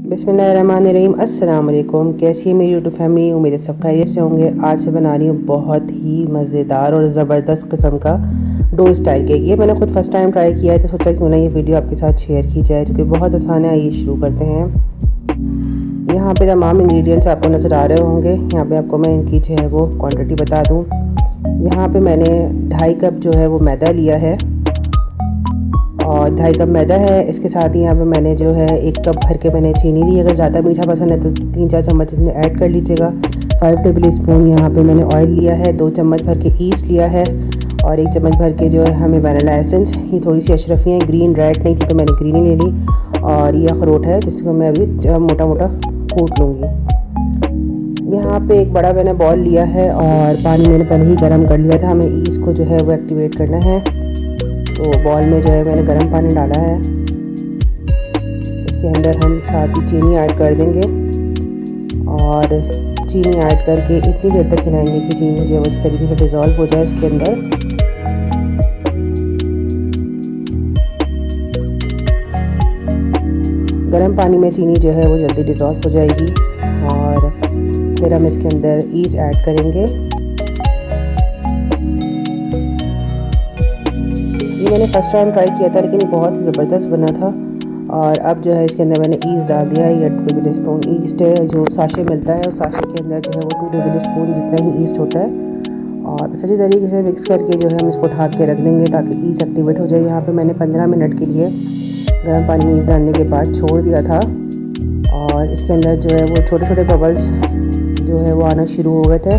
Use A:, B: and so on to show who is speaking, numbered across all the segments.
A: बिस्मिल्लाहिर्रहमानिर्रहीम। अस्सलाम वालेकुम। कैसी है मेरी यूट्यूब फैमिली? उम्मीद है सब खैरियत से होंगे। आज से बना रही हूँ बहुत ही मज़ेदार और ज़बरदस्त किस्म का डो स्टाइल केक। ये मैंने खुद फर्स्ट टाइम ट्राई किया है, तो सोचा क्यों ना ये वीडियो आपके साथ शेयर की जाए, क्योंकि बहुत आसान है। आइए शुरू करते हैं। यहाँ पे तमाम इंग्रेडिएंट्स आपको नज़र आ रहे होंगे। यहाँ पे आपको मैं इनकी जो है वो क्वांटिटी बता दूँ। यहाँ पे मैंने 2.5 कप जो है वो मैदा लिया है, और 2.5 कप मैदा है। इसके साथ ही यहाँ पे मैंने जो है 1 कप भर के मैंने चीनी ली। अगर ज़्यादा मीठा पसंद है तो 3-4 चम्मच इसमें ऐड कर लीजिएगा। 5 टेबल स्पून यहाँ पे मैंने ऑयल लिया है। 2 चम्मच भर के ईस्ट लिया है, और 1 चम्मच भर के जो है हमें वैनिला एसेंस। ये थोड़ी सी अशरफी है, ग्रीन रेड नहीं थी तो मैंने ग्रीन ही ले ली। और ये अखरोट है जिसको मैं अभी मोटा मोटा कूट लूँगी। यहाँ पे एक बड़ा मैंने बॉल लिया है, और पानी मैंने पहले ही गर्म कर लिया था। हमें ईस्ट को जो है वो एक्टिवेट करना है। तो बॉल में जो है मैंने गर्म पानी डाला है। इसके अंदर हम साथ ही चीनी ऐड कर देंगे, और चीनी ऐड करके इतनी देर तक हिलाएंगे कि चीनी जो है अच्छी तरीके से डिज़ोल्व हो जाए इसके अंदर। गर्म पानी में चीनी जो है वो जल्दी डिज़ोल्व हो जाएगी, और फिर हम इसके अंदर ईस्ट ऐड करेंगे। ये मैंने फर्स्ट टाइम ट्राई किया था, लेकिन ये बहुत ही ज़बरदस्त बना था। और अब जो है इसके अंदर मैंने ईस्ट डाल दिया है। ये 2 टेबल स्पून ईस्ट है, जो साशे मिलता है, उस साशे के अंदर जो है वो 2 टेबल स्पून जितना ही ईस्ट होता है। और सही तरीके से मिक्स करके जो है हम इसको ढक के रख देंगे ताकि ईस्ट एक्टिवेट हो जाए। यहाँ पे मैंने 15 मिनट के लिए गर्म पानी में ईस्ट डालने के बाद छोड़ दिया था, और इसके अंदर जो है वो छोटे छोटे बबल्स जो है वो आना शुरू हो गए थे।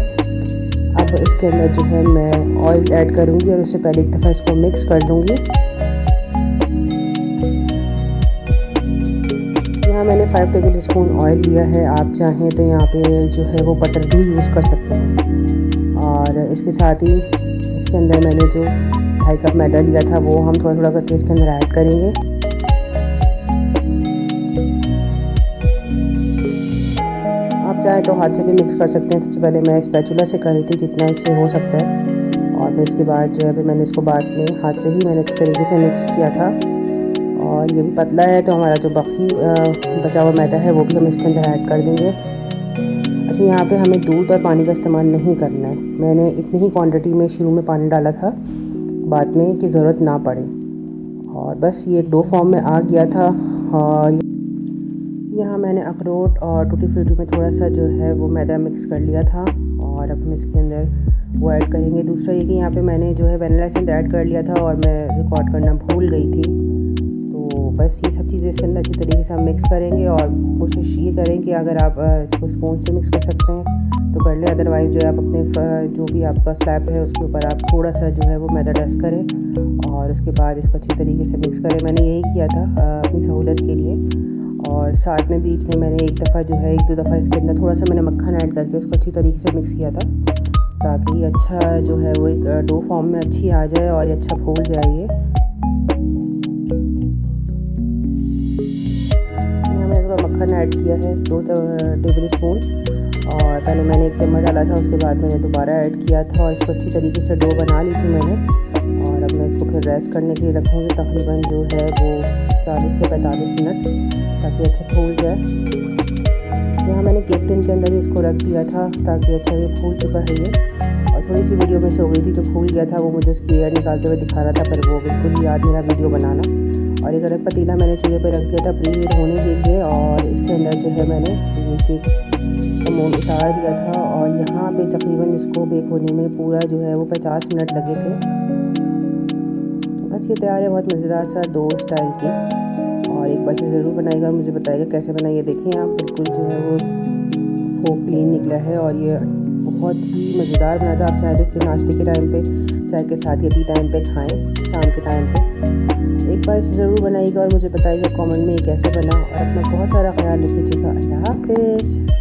A: अब इसके अंदर जो है मैं ऑयल ऐड करूँगी, और उससे पहले एक दफ़ा इसको मिक्स कर लूँगी। यहाँ मैंने 5 टेबल स्पून ऑयल लिया है। आप चाहें तो यहाँ पे जो है वो बटर भी यूज़ कर सकते हैं। और इसके साथ ही इसके अंदर मैंने जो 2.5 कप मैदा लिया था वो हम थोड़ा थोड़ा करके इसके अंदर ऐड करेंगे। आप चाहें तो हाथ से भी मिक्स कर सकते हैं। सबसे पहले मैं स्पैचुला से कर रही थी जितना इससे हो सकता है, और फिर उसके बाद जो है फिर मैंने इसको बाद में हाथ से ही मैंने अच्छी तरीके से मिक्स किया था। और ये भी पतला है, तो हमारा जो बाकी बचा हुआ मैदा है वो भी हम इसके अंदर ऐड कर देंगे। अच्छा, यहाँ पे हमें दूध और पानी का इस्तेमाल नहीं करना है। मैंने इतनी ही क्वांटिटी में शुरू में पानी डाला था, बाद में की ज़रूरत ना पड़े। और बस ये एक डो फॉर्म में आ गया था। और यहाँ मैंने अखरोट और टूटी फ्रूटी में थोड़ा सा जो है वो मैदा मिक्स कर लिया था, और अब हम इसके अंदर वो ऐड करेंगे। दूसरा ये कि यहाँ पे मैंने जो है वैनिला एसेंस ऐड कर लिया था, और मैं रिकॉर्ड करना भूल गई थी। तो बस ये सब चीज़ें इसके अंदर अच्छी तरीके से हम मिक्स करेंगे, और कोशिश ये करें कि अगर आप इसको स्पून से मिक्स कर सकते हैं तो कर लें। अदरवाइज़ जो है आप अपने जो भी आपका स्लैब है उसके ऊपर आप थोड़ा सा जो है वो मैदा डस्ट करें, और उसके बाद इसको अच्छी तरीके से मिक्स करें। मैंने यही किया था अपनी सहूलत के लिए। और साथ में बीच में मैंने एक दफ़ा जो है 1-2 दफ़ा इसके अंदर थोड़ा सा मैंने मक्खन ऐड करके उसको अच्छी तरीके से मिक्स किया था, ताकि अच्छा जो है वो एक डो फॉर्म में अच्छी आ जाए और ये अच्छा फूल जाए। ये मैंने थोड़ा मक्खन ऐड किया है, 2 टेबल स्पून, और पहले मैंने 1 चम्मच डाला था, उसके बाद मैंने दोबारा ऐड किया था, और इसको अच्छी तरीके से डो बना ली थी मैंने। और अब मैं इसको फिर रेस्ट करने के लिए रखूँगी तकरीबन जो है वो 40 से 45 मिनट, ताकि अच्छा फूल जाए। यहाँ मैंने केक टिन के अंदर ही इसको रख दिया था ताकि अच्छा ये फूल चुका है ये। और थोड़ी सी वीडियो में से हो गई थी, जो फूल गया था वो मुझे उसकी एयर निकालते हुए दिखा रहा था, पर वो बिल्कुल ही याद मेरा वीडियो बनाना। और एक अलग पतीला मैंने चूल्हे पे रख दिया था प्री हीट होने के लिए, और इसके अंदर जो है मैंने ये केक का मोल्ड उतार दिया था। और यहाँ पे तकरीबन इसको बेक होने में पूरा जो है वो 50 मिनट लगे थे। बस ये तैयार है बहुत मज़ेदार सा डो स्टाइल की। और एक बार से ज़रूर बनाइएगा और मुझे बताइएगा कैसे बनाइए। देखें आप, बिल्कुल जो है वो फोक क्लीन निकला है, और ये बहुत ही मज़ेदार बना था। आप चाहे तो इससे नाश्ते के टाइम पे, चाय के साथ या टी टाइम पे खाएं, शाम के टाइम पे। एक बार इसे ज़रूर बनाइएगा और मुझे बताइएगा कमेंट में ये कैसे बना। और अपना बहुत सारा ख्याल रखिएगा। अल्लाह हाफिज़।